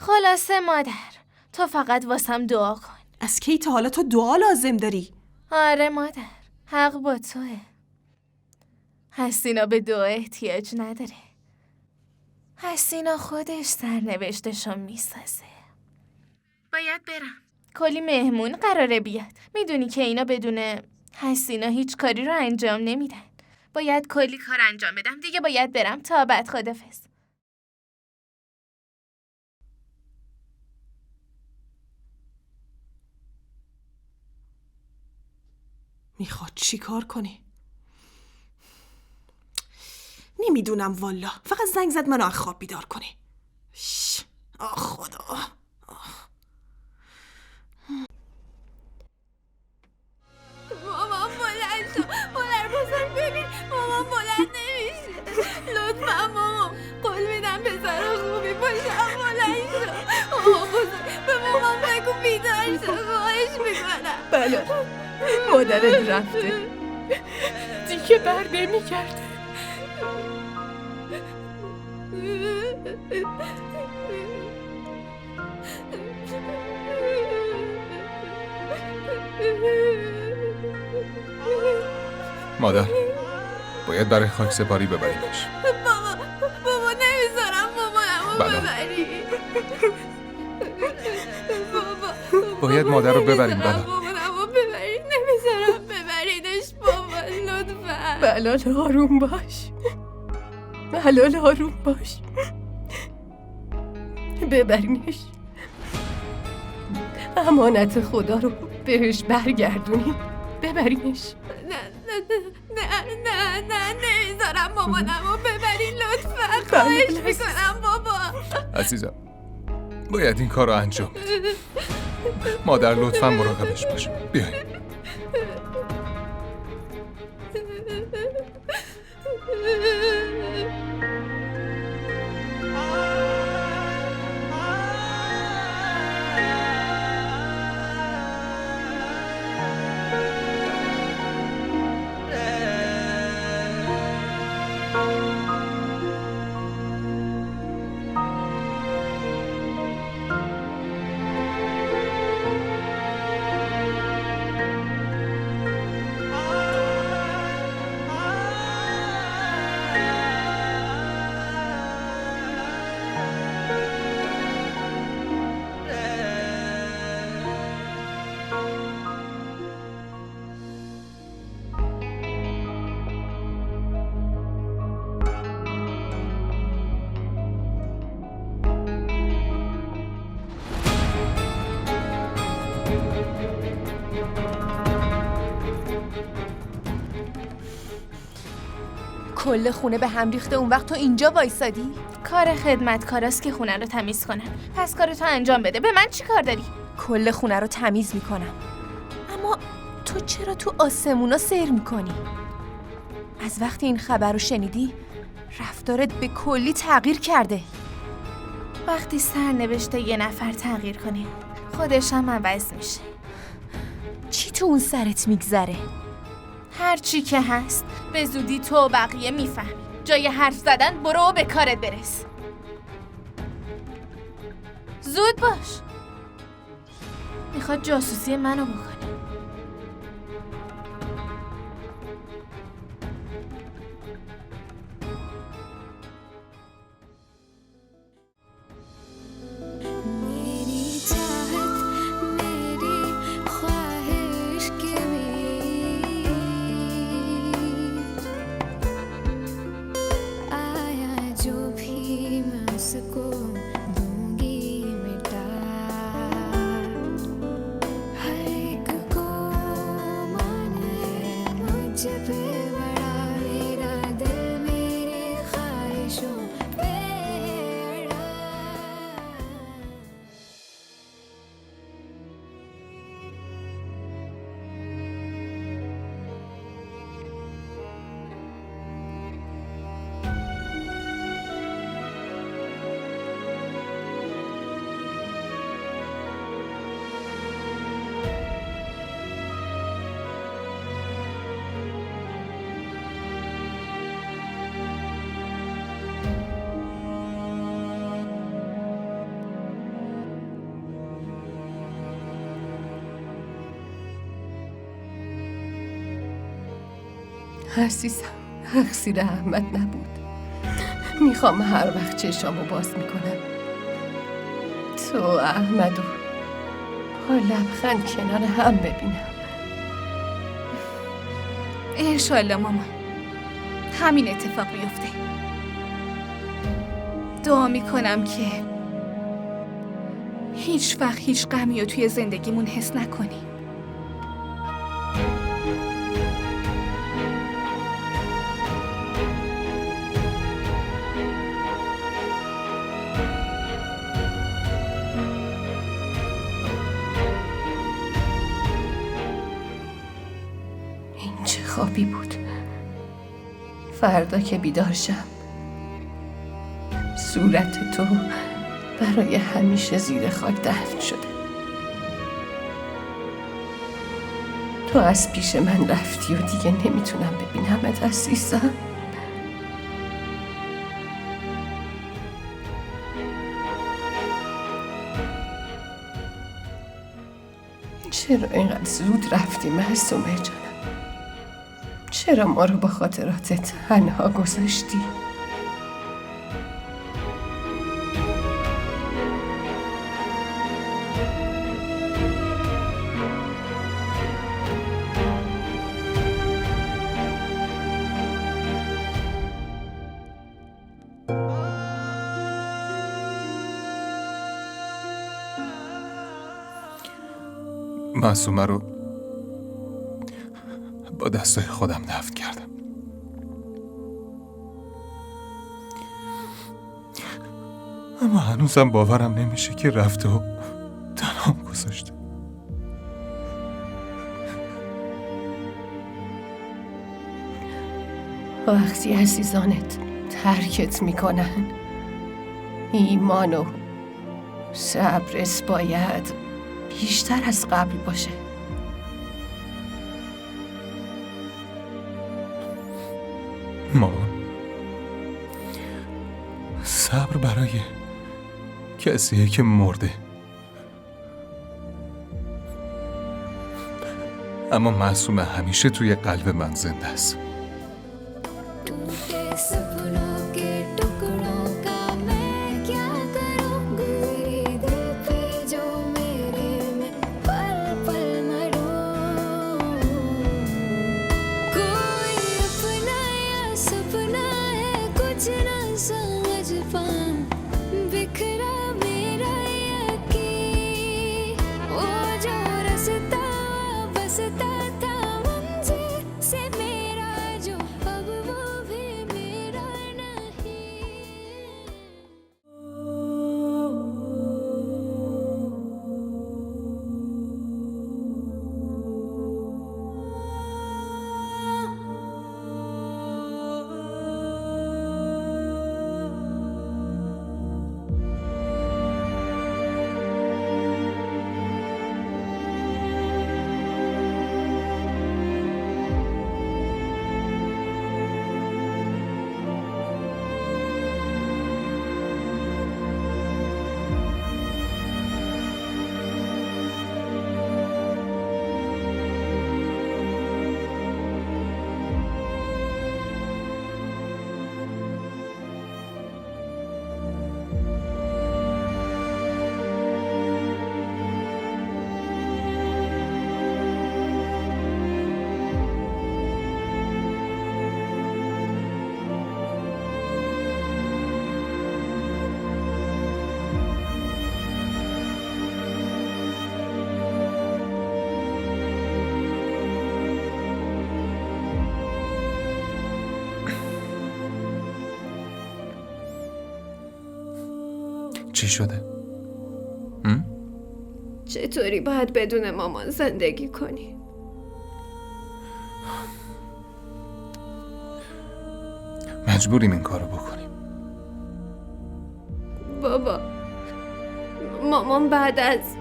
خلاصه مادر، تو فقط واسم دعا کن. از کی تا حالا تو دعا لازم داری؟ آره مادر، حق با توه. حسینا به دعا احتیاج نداره. حسینا خودش سرنوشتشو میسازه. باید برم. کلی مهمون قراره بیاد. میدونی که اینا بدون حسینا هیچ کاری رو انجام نمیدن. باید کلی کار انجام بدم. دیگه باید برم. تا بعد، خدافظ. میخواد چی کار کنی؟ نمیدونم والا. فقط زنگ زد منو از خواب بیدار کنه. آه خدا. مامان بلند شو. بلند بزن ببین. مامان بلند نمیشه. لطفا مامان. قول میدم پسر خوبی باشم. بلند شو. مامان بزن. به مامان بگو بیدار شو. خواهش میکنم. بله، مادرت رفته دیگه بر نمیگرده. مادر، باید برای خاک سپاری ببریمش. بابا نمیذارم مامانمو بله. ببری. باید مادر رو ببریم. بله. مامانمو ببری. نمیذارم ببریدش بابا، لطفا. بلال آروم باش. بلال آروم باش. ببرینش. امانت خدا رو بهش برگردونیم. ببرینش. نه نمیذارم مامانمو ببری، لطفا. خواهش میکنم بابا. عزیزم، باید این کار رو انجام بدیم. مادر لطفا مراقبش باش. بیاین. کل خونه به هم ریخته، اون وقت تو اینجا وایسادی؟ کار خدمتکاراست که خونه رو تمیز کنن. پس کارتو انجام بده. به من چی کار داری؟ کل خونه رو تمیز میکنم. اما تو چرا تو آسمونا سیر میکنی؟ از وقتی این خبر رو شنیدی رفتارت به کلی تغییر کرده. وقتی سرنوشت یه نفر تغییر کنه، خودش هم عوض میشه. چی تو اون سرت میگذره؟ هر چی که هست به زودی تو و بقیه میفهمی. جای حرف زدن برو و به کارت برس. زود باش. میخواد جاسوسی منو بکنه. हर एक عزیزم، تقصیر احمد نبود. میخوام هر وقت چشامو باز میکنم تو و احمدو با لبخند کنار هم ببینم. انشالله مامان همین اتفاق بیفته. دعا میکنم که هیچ وقت هیچ غمی رو توی زندگیمون حس نکنیم. این چه خوابی بود؟ فردا که بیدار شم صورت تو برای همیشه زیر خاک دفن شده. تو از پیش من رفتی و دیگه نمیتونم ببینمت عزیزم. چرا اینقدر زود رفتی معصومه جانم؟ چرا ما رو با خاطراتت تنها گذاشتی؟ معصومه رو با دستای خودم دفن کردم. اما هنوزم باورم نمیشه که رفته و تنهام گذاشته. وقتی عزیزانت ترکت میکنن ایمان و صبرت باید بیشتر از قبل باشه. مامان، صبر برای کسیه که مرده، اما معصومه همیشه توی قلب من زنده است. چی شده؟ چطوری باید بدون مامان زندگی کنی؟ مجبوریم این کارو بکنیم. بابا، مامان بعد از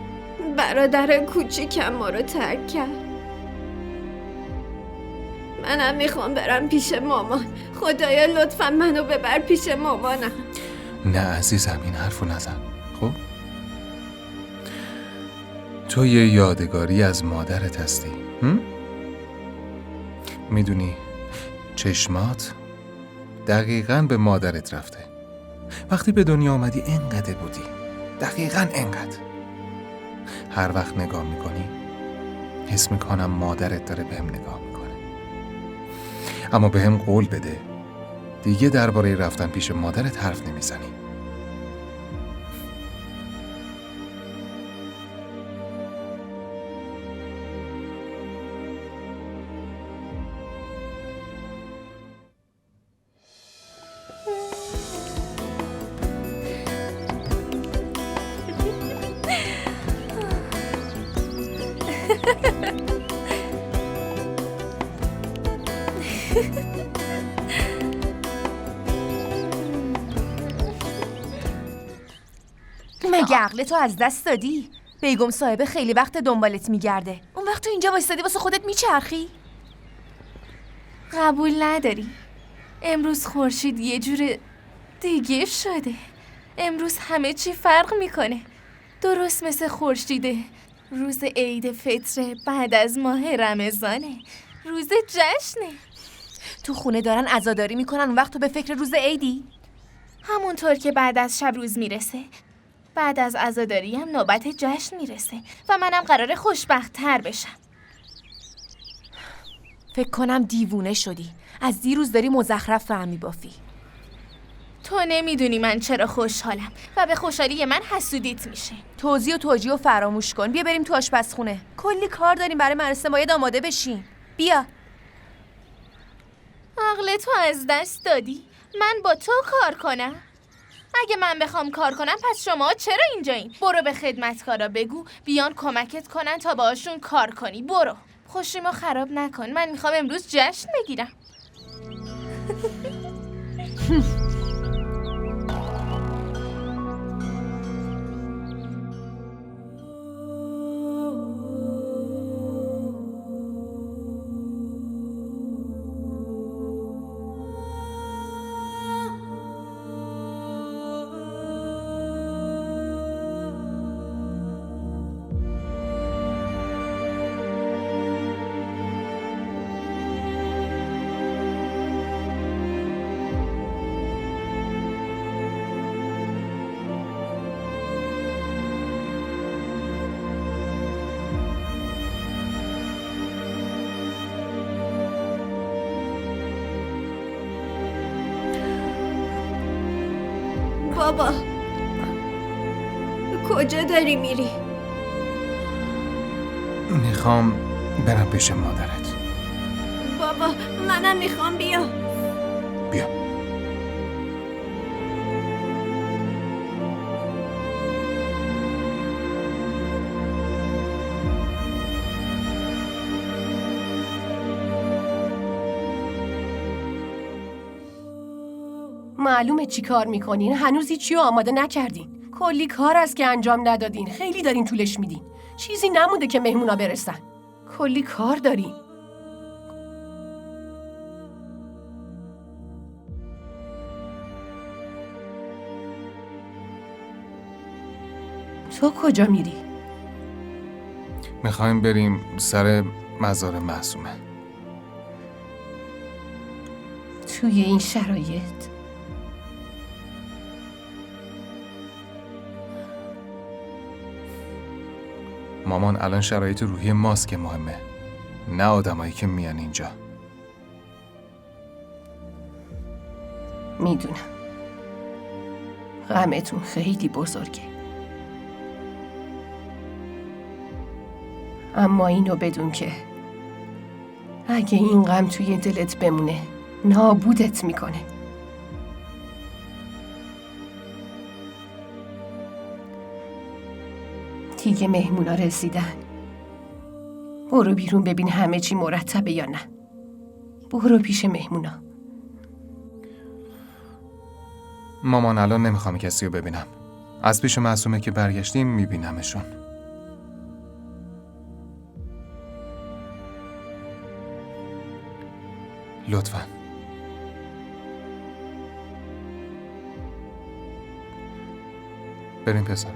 برادر کوچیکم ما رو ترک کرد. منم میخوام برم پیش مامان. خدایا لطفا منو ببر پیش مامانم. نه عزیزم، این حرفو نزن. خب تو یه یادگاری از مادرت هستی. میدونی چشمات دقیقاً به مادرت رفته. وقتی به دنیا آمدی انقدر بودی، دقیقاً انقدر. هر وقت نگاه میکنی حس میکنم مادرت داره بهم نگاه میکنه. اما بهم قول بده دیگه درباره رفتن پیش مادرت حرف نمیزنی. مگه عقلتو از دست دادی؟ بیگم صاحبه خیلی وقت دنبالت میگرده. اون وقت تو اینجا وایسادی واسه خودت میچرخی؟ قبول نداری. امروز خورشید یه جور دیگه شده. امروز همه چی فرق میکنه. درست مثل خورشیده. روز عید فطر بعد از ماه رمضانه. روز جشنه. تو خونه دارن عزاداری میکنن، اون وقت تو به فکر روز عیدی؟ همونطور که بعد از شب روز میرسه، بعد از عزاداری هم نوبت جشن میرسه و منم قراره خوشبخت تر بشم. فکر کنم دیوونه شدی. از دیروز داری مزخرف فهم میبافی. تو نمیدونی من چرا خوشحالم و به خوشحالی من حسودیت میشه. توضیح و توجیه و فراموش کن. بیا بریم تو آشپزخونه. کلی کار داریم برای مراسم، باید آماده بشیم. بیا. عقلتو از دست دادی؟ من با تو کار کنم؟ اگه من بخوام کار کنم پس شما چرا اینجایین؟ برو به خدمتکارا بگو بیان کمکت کنن تا باشون کار کنی. برو. خوشیمو خراب نکن. من میخوام امروز جشن بگیرم. بابا کجا داری میری؟ میخوام برم پیش مادرت. بابا منم میخوام بیا. بیا. معلومه چی کار میکنین. هنوز هیچی رو آماده نکردین. کلی کار است که انجام ندادین. خیلی دارین طولش میدین. چیزی نمونده که مهمونا برسن. کلی کار دارین. تو کجا میری؟ میخوایم بریم سر مزار معصومه. توی این شرایط؟ مامان الان شرایط روحی ماست که مهمه، نه آدمایی که میان اینجا. میدونم غمتون خیلی بزرگه، اما اینو بدون که اگه این غم توی دلت بمونه نابودت میکنه. دیگه مهمونا رسیدن. برو بیرون ببین همه چی مرتبه یا نه. برو پیش مهمونا. مامان الان نمیخوام کسی رو ببینم. از پیش معصومه که برگشتیم میبینمشون. لطفاً. بریم پسرم.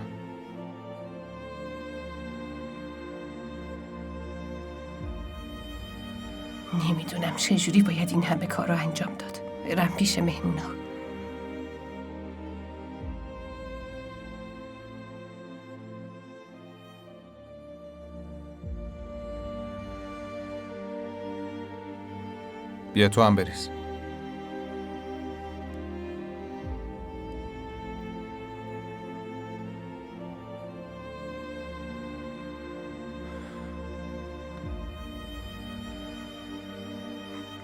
نمیدونم چجوری باید این همه کار رو انجام داد. برم پیش مهمونا. بیا تو هم بریز.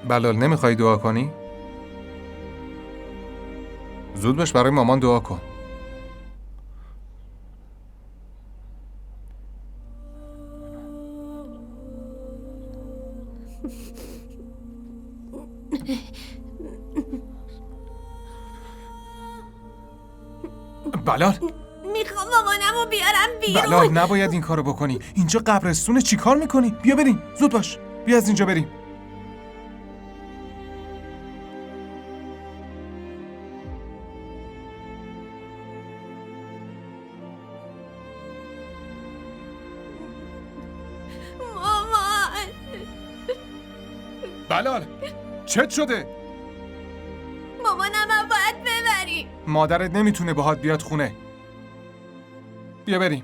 بلال نمیخوای دعا کنی؟ زود باش برای مامان دعا کن. بلال میخوام مامانمو بیارم بیرون. بلال نباید این کارو بکنی. اینجا قبرستونه، چی کار میکنی؟ بیا بریم، زود باش، بیا از اینجا بریم. مامان بلال چت شده؟ مامانم باید ببری. مادرت نمیتونه باهات بیاد خونه. بیا بریم.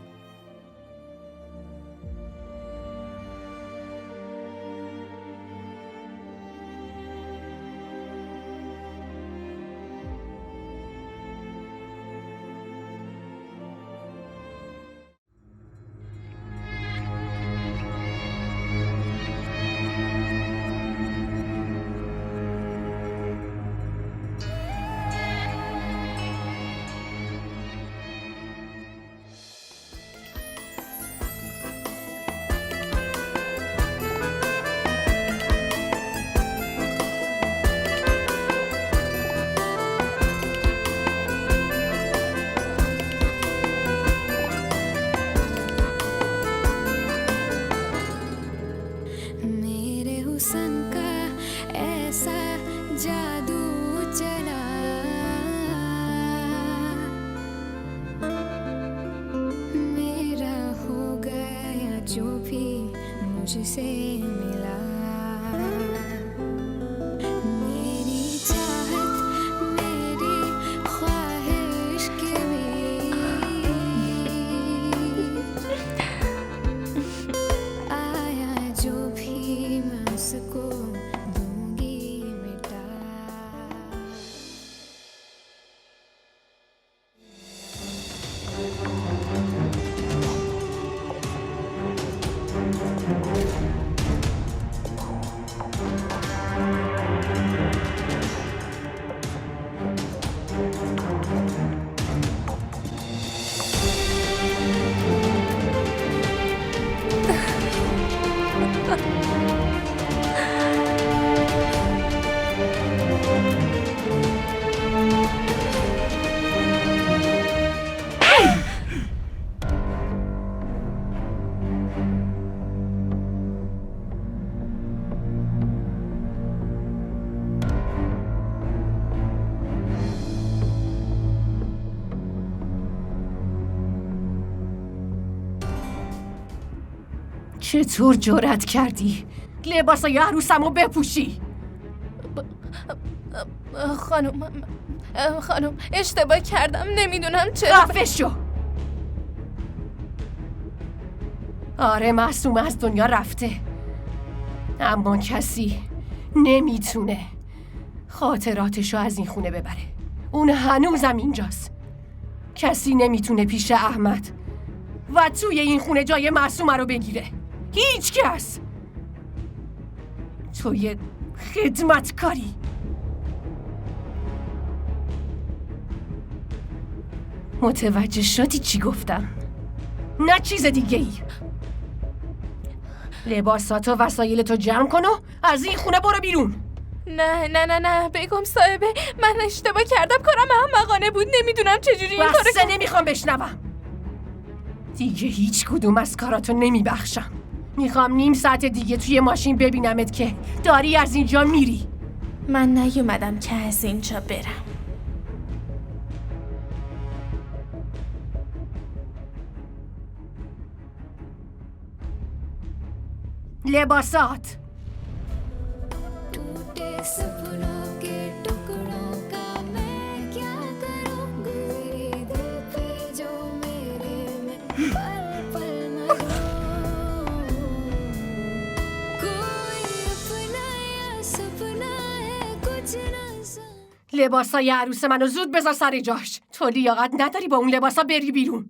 मुझसे मिला मेरी चाहत मेरी ख्वाहिश के आया जो भी मैं उसको दूंगी मिटा چطور جرأت کردی؟ لباسای عروسمو بپوشی؟ خانم اشتباه کردم، نمیدونم چرا. خفه شو. آره معصومه از دنیا رفته، اما کسی نمیتونه خاطراتشو از این خونه ببره. اون هنوزم اینجاست. کسی نمیتونه پیش احمد و توی این خونه جای معصومه رو بگیره. هیچ کس. توی خدمتکاری. متوجه شدی چی گفتم؟ نه چیز دیگه ای. لباساتو و وسایلتو جمع کن و از این خونه برو بیرون. نه بگم صاحبه، من اشتباه کردم، کارم احمقانه بود، نمیدونم چجوری این کارو بسه، نمیخوام بشنوم. دیگه هیچ کدوم از کاراتو نمیبخشم. میخوام نیم ساعت دیگه توی ماشین ببینمت که داری از اینجا میری. من نیومدم که از اینجا برم. لباسات सपनों के टुकड़ों का मैं क्या करूं गुजरी दिल पे जो मेरे में पल पल मरो कोई अपना या सपना है कुछ ना لباسای عروس منو زود بذار سر جاش. تو لیاقت نداری با اون لباسا بری بیرون.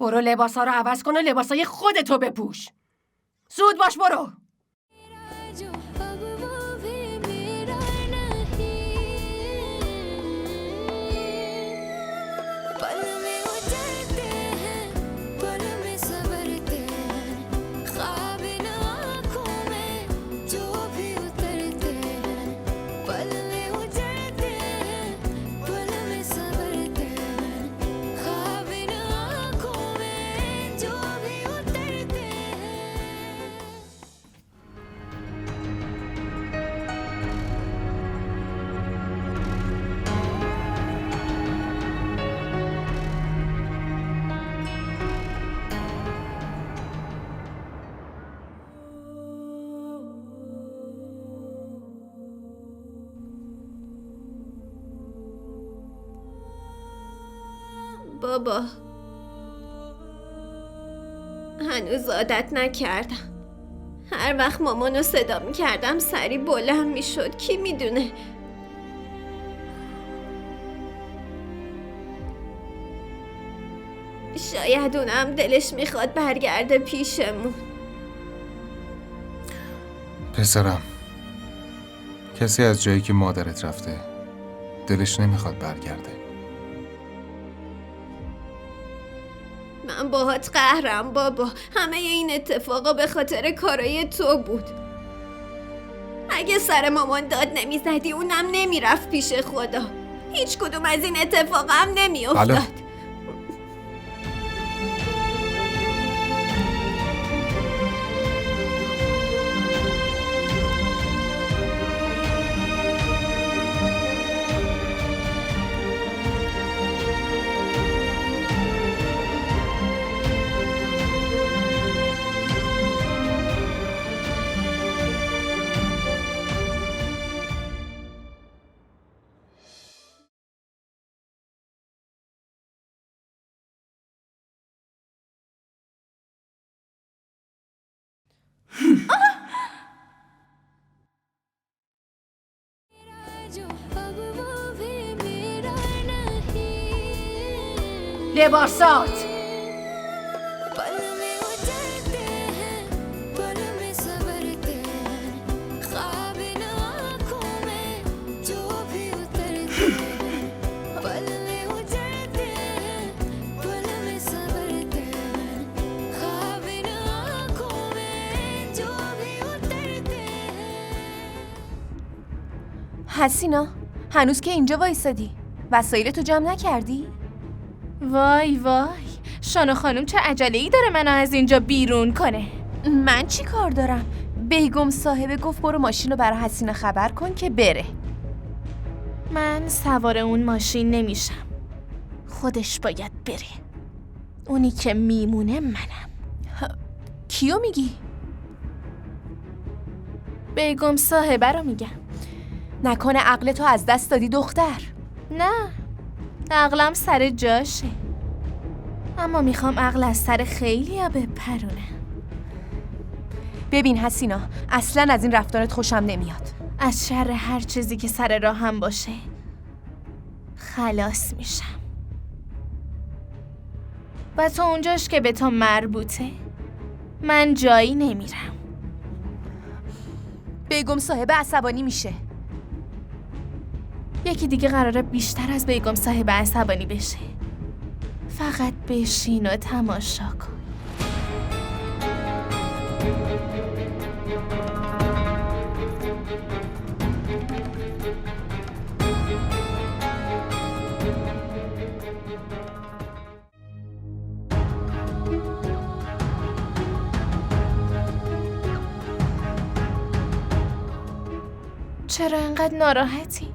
برو لباسا رو عوض کن و لباسای خودتو بپوش. زود باش برو. जो अब वो भी मेरा नहीं पल में उतरते हैं पल में संवरते हैं ख्वाब इन आँखों में जो भी उतरते हैं पल में उतरते हैं पल में संवरते हैं ख्वाब इन आँखों में जो भी उतरते हैं بابا هنوز عادت نکردم. هر وقت مامانو صدا میکردم سری بلند میشد. کی میدونه؟ شاید اونم دلش میخواد برگرده پیشمون. پسرم، کسی از جایی که مادرت رفته دلش نمیخواد برگرده. من باهات قهرم بابا. همه این اتفاقا به خاطر کارای تو بود. اگه سر مامان داد نمیزدی اونم نمیرفت پیش خدا. هیچ کدوم از این اتفاقا هم نمیافتاد. जो अब वो भी मेरा नहीं لباسات पल में उतरते हैं पल में संवरते हैं ख्वाब इन आँखों में जो भी उतरते हैं पल में उतरते हैं पल में संवरते हैं ख्वाब इन आँखों में जो भी उतरते हैं حسینا هنوز که اینجا وایسادی؟ وسایلتو جمع نکردی؟ وای وای، شانو خانم چه عجله‌ای داره منو از اینجا بیرون کنه. من چی کار دارم؟ بیگم صاحبه گفت برو ماشین رو برای حسینا خبر کن که بره. من سوار اون ماشین نمیشم. خودش باید بره. اونی که میمونه منم. کیو میگی؟ بیگم صاحبه رو میگم. نکنه عقلتو از دست دادی دختر؟ نه، عقلم سر جاشه، اما میخوام عقل از سر خیلیا بپرونه. ببین حسینا، اصلا از این رفتارت خوشم نمیاد. از شر هر چیزی که سر راهم باشه خلاص میشم. و تو اونجاش که به تو مربوطه من جایی نمیرم. بیگم صاحبه عصبانی میشه. یکی دیگه قراره بیشتر از بیگم صاحبه عصبانی بشه. فقط بشین و تماشا کن. چرا انقدر ناراحتی؟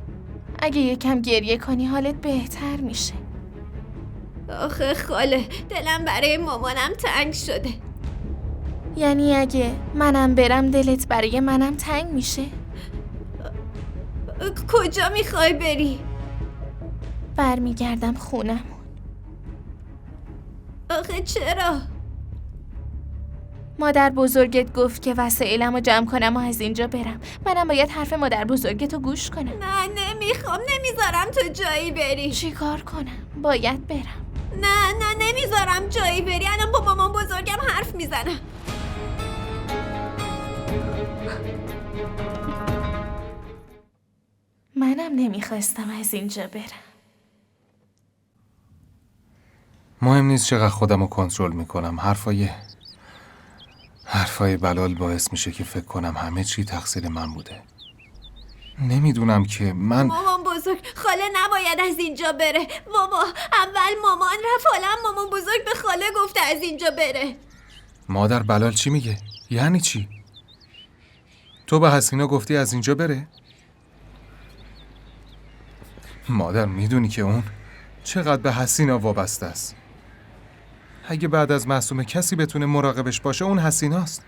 اگه یکم گریه کنی حالت بهتر میشه. آخه خاله، دلم برای مامانم تنگ شده. یعنی اگه منم برم دلت برای منم تنگ میشه؟ کجا میخوای بری؟ برمیگردم خونم. آخه چرا؟ مادر بزرگت گفت که وسایلم رو جمع کنم و از اینجا برم. منم باید حرف مادر بزرگت رو گوش کنم. نه نمیخوام، نمیذارم تو جایی بری. چی کار کنم؟ باید برم. نه نمیذارم جایی بری. الان با مامان بزرگم حرف میزنم. منم نمیخواستم از اینجا برم. مهم نیست چقدر خودم رو کنترل میکنم. حرفای بلال باعث میشه که فکر کنم همه چی تقصیر من بوده. نمیدونم که من... مامان بزرگ، خاله نباید از اینجا بره. بابا اول مامان رفت، حالا مامان بزرگ به خاله گفته از اینجا بره. مادر، بلال چی میگه؟ یعنی چی؟ تو به حسینا گفتی از اینجا بره؟ مادر، میدونی که اون چقدر به حسینا وابسته است. اگه بعد از معصومه کسی بتونه مراقبش باشه اون حسیناست.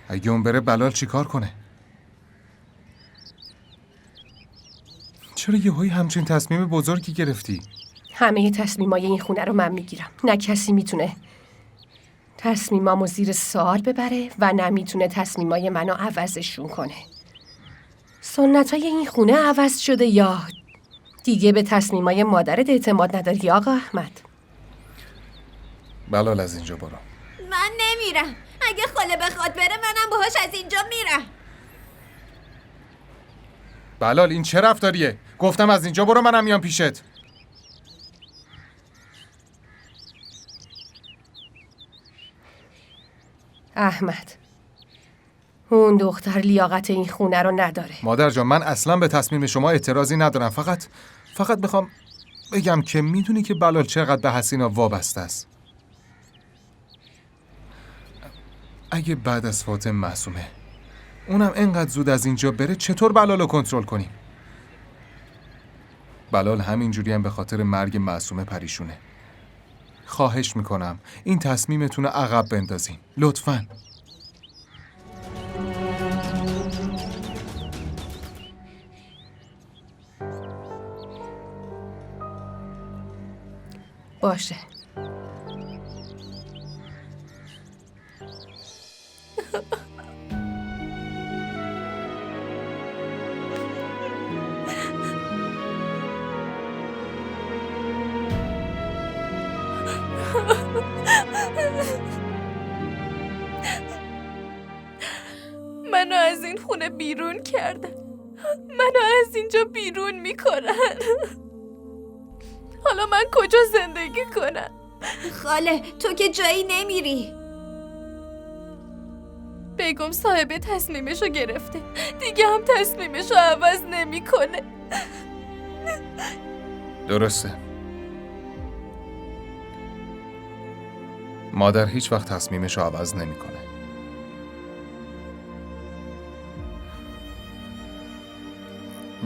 اگه اون بره بلال چی کار کنه؟ چرا یهویی همچین تصمیم بزرگی گرفتی؟ همه تصمیمای این خونه رو من میگیرم. نه کسی میتونه تصمیمامو زیر سوال ببره و نه میتونه تصمیمای منو عوضشون کنه. سنتای این خونه عوض شده یا دیگه به تصمیمای مادرت اعتماد نداری آقا احمد؟ بلال از اینجا برو. من نمیرم. اگه خاله بخواد بره منم باهاش از اینجا میرم. بلال این چه رفتاریه؟ گفتم از اینجا برو، منم میام پیشت. احمد، اون دختر لیاقت این خونه رو نداره. مادر جان، من اصلا به تصمیم شما اعتراضی ندارم. فقط میخوام بگم که میدونی که بلال چقدر به حسینا وابسته است. اگه بعد از فوت معصومه اونم اینقدر زود از اینجا بره، چطور بلال رو کنترل کنیم؟ بلال همینجوری هم به خاطر مرگ معصومه پریشونه. خواهش میکنم این تصمیمتون رو عقب بندازین لطفاً. باشه. منو از این خونه بیرون کردن. منو از اینجا بیرون میکنن. حالا من کجا زندگی کنم؟ خاله تو که جایی نمیری. بیگم صاحب تصمیمشو گرفته، دیگه هم تصمیمشو عوض نمیکنه. درسته. مادر هیچ وقت تصمیمشو عوض نمیکنه.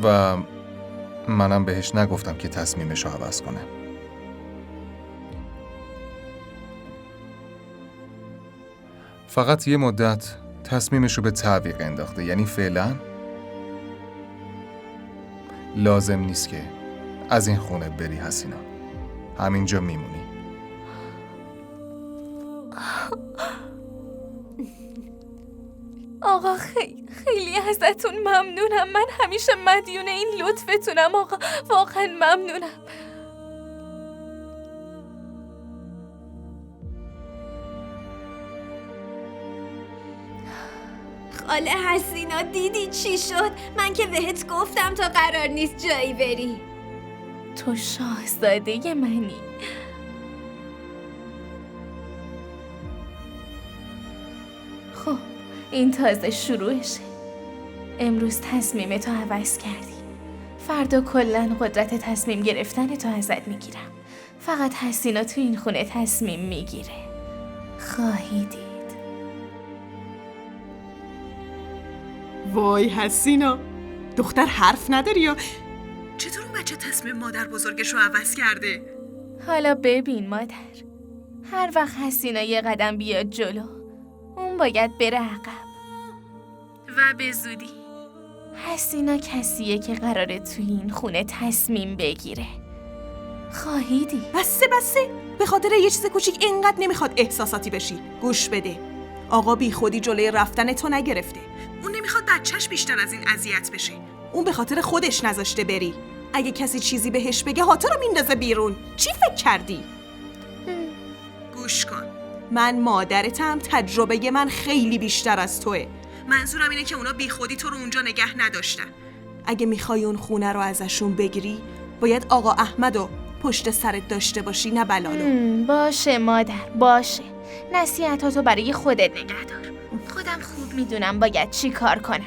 و منم بهش نگفتم که تصمیمشو عوض کنه. فقط یه مدت تصمیمشو به تعویق انداخته. یعنی فعلا لازم نیست که از این خونه بری حسینا. همینجا میمونی. آقا خیلی ازتون ممنونم. من همیشه مدیون این لطفتونم آقا. واقعا ممنونم. خاله حسینا دیدی چی شد؟ من که بهت گفتم تا قرار نیست جایی بری. تو شاهزاده منی. خب این تازه شروعشه. امروز تصمیم تو عوض کردی. فردا کلن قدرت تصمیم گرفتن تو ازت میگیرم. فقط حسینا تو این خونه تصمیم میگیره. خواهی دید. وای حسینا، دختر حرف نداری یا چطور اون بچه تصمیم مادر بزرگش رو عوض کرده؟ حالا ببین مادر، هر وقت حسینا یه قدم بیاد جلو اون باید بره عقب و به زودی حسینا کسیه که قراره توی این خونه تصمیم بگیره. خواهیدی؟ بسه به خاطر یه چیز کوچیک اینقدر نمیخواد احساساتی بشی. گوش بده، آقا بی خودی جلوی رفتن تو نگرفته. اون نمیخواد بچهش بیشتر از این اذیت بشه. اون به خاطر خودش نذاشته بری. اگه کسی چیزی بهش بگه هاتا رو میندازه بیرون. چی فکر کردی؟ گوش کن، من مادرتم، تجربه من خیلی بیشتر از توه. منظورم اینه که اونا بی خودی تو رو اونجا نگه نداشتن. اگه میخوای اون خونه رو ازشون بگیری باید آقا احمدو پشت سرت داشته باشی، نه بلالو. باشه مادر، باشه. نصیحتاتو برای خودت نگه دار. خودم خوب میدونم باید چی کار کنم.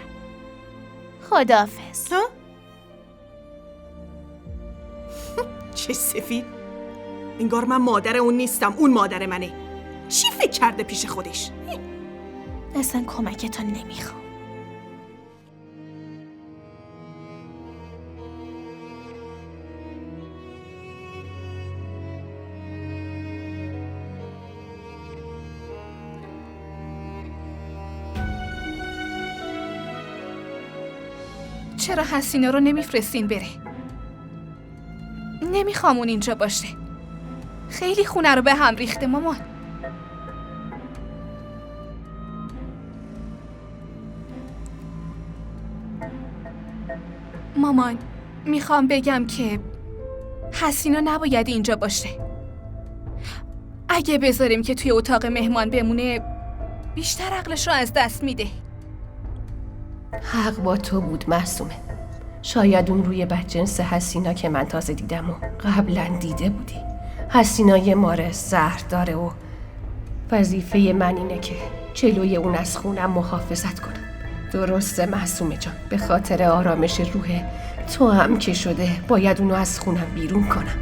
خداحافظ. ها؟ چه سفید؟ انگار من مادر اون نیستم، اون مادر منه. چی فکر کرده پیش خودش؟ اصلا کمکتون نمیخوام. چرا حسینا رو نمیفرستین بره؟ نمیخوام اون اینجا باشه. خیلی خونه رو به هم ریخته مامان. مامان، میخوام بگم که حسینا نباید اینجا باشه. اگه بذاریم که توی اتاق مهمان بمونه بیشتر عقلش رو از دست میده. حق با تو بود معصومه. شاید اون روی بدجنس حسینا که من تازه دیدم و قبلا دیده بودی. حسینا یه مار زهر داره و وظیفه من اینه که جلوی اون از خونم محافظت کنم. درسته معصومه جان، به خاطر آرامش روح تو هم که شده باید اونو از خونم بیرون کنم.